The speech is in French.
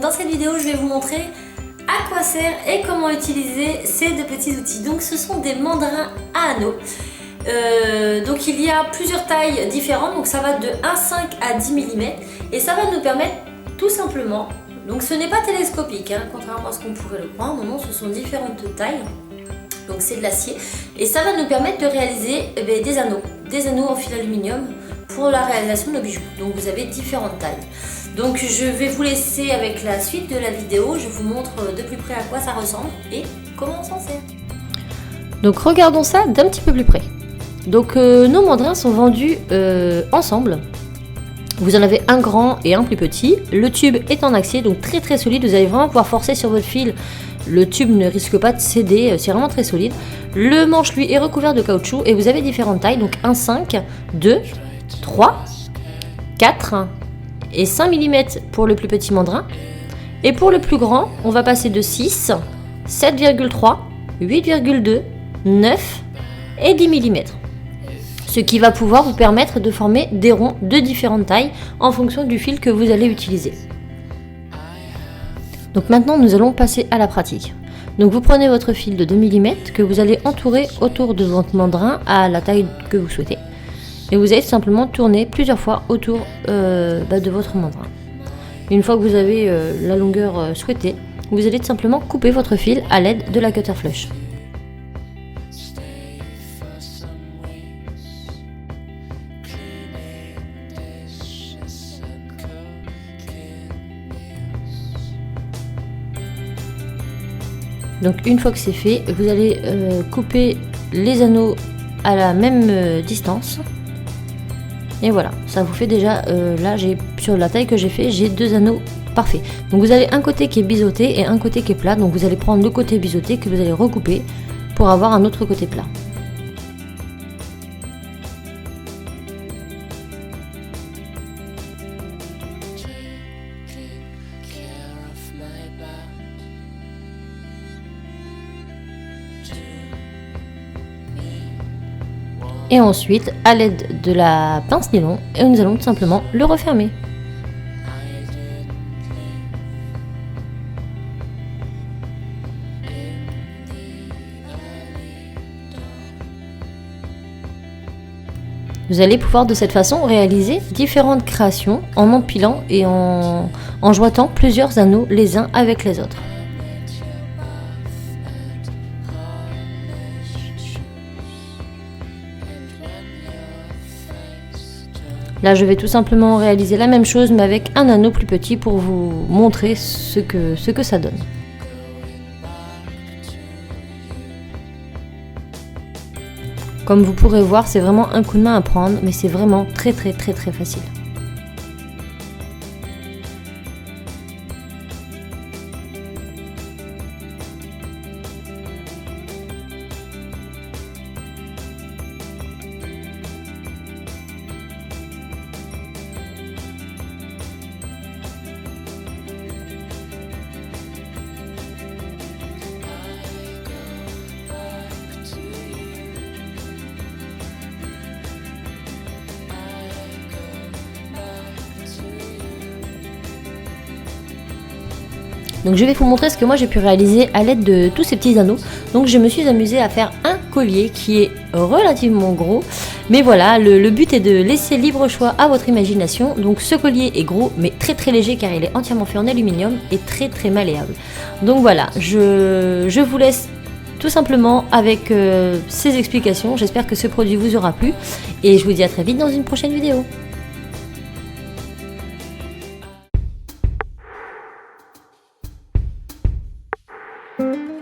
dans cette vidéo, je vais vous montrer à quoi sert et comment utiliser ces deux petits outils. Donc ce sont des mandrins à anneaux. Donc il y a plusieurs tailles différentes, donc ça va de 1,5 à 10 mm et ça va nous permettre tout simplement, donc ce n'est pas télescopique, hein, contrairement à ce qu'on pourrait le croire, non, ce sont différentes tailles, donc c'est de l'acier et ça va nous permettre de réaliser des anneaux en fil aluminium pour la réalisation de nos bijoux. Donc vous avez différentes tailles. Donc je vais vous laisser avec la suite de la vidéo, je vous montre de plus près à quoi ça ressemble et comment on s'en sert. Donc regardons ça d'un petit peu plus près. Donc nos mandrins sont vendus ensemble. Vous en avez un grand et un plus petit. Le tube est en acier, donc très très solide. Vous allez vraiment pouvoir forcer sur votre fil. Le tube ne risque pas de céder, c'est vraiment très solide. Le manche lui est recouvert de caoutchouc et vous avez différentes tailles. Donc 1,5, 2, 3, 4 et 5 mm pour le plus petit mandrin. Et pour le plus grand, on va passer de 6, 7,3, 8,2, 9 et 10 mm. Ce qui va pouvoir vous permettre de former des ronds de différentes tailles en fonction du fil que vous allez utiliser. Donc maintenant nous allons passer à la pratique. Donc vous prenez votre fil de 2 mm que vous allez entourer autour de votre mandrin à la taille que vous souhaitez. Et vous allez simplement tourner plusieurs fois autour de votre mandrin. Une fois que vous avez la longueur souhaitée, vous allez tout simplement couper votre fil à l'aide de la cutter flush. Donc une fois que c'est fait, vous allez couper les anneaux à la même distance. Et voilà, ça vous fait déjà, là sur la taille que j'ai fait, j'ai 2 anneaux parfaits. Donc vous avez un côté qui est biseauté et un côté qui est plat. Donc vous allez prendre le côté biseauté que vous allez recouper pour avoir un autre côté plat. Et ensuite, à l'aide de la pince nylon, nous allons tout simplement le refermer. Vous allez pouvoir de cette façon réaliser différentes créations en empilant et en jointant plusieurs anneaux les uns avec les autres. Là, je vais tout simplement réaliser la même chose, mais avec un anneau plus petit pour vous montrer ce que ça donne. Comme vous pourrez voir, c'est vraiment un coup de main à prendre, mais c'est vraiment très facile. Donc je vais vous montrer ce que moi j'ai pu réaliser à l'aide de tous ces petits anneaux. Donc je me suis amusée à faire un collier qui est relativement gros. Mais voilà, le but est de laisser libre choix à votre imagination. Donc ce collier est gros mais très léger car il est entièrement fait en aluminium et très malléable. Donc voilà, je vous laisse tout simplement avec ces explications. J'espère que ce produit vous aura plu et je vous dis à très vite dans une prochaine vidéo. Thank you.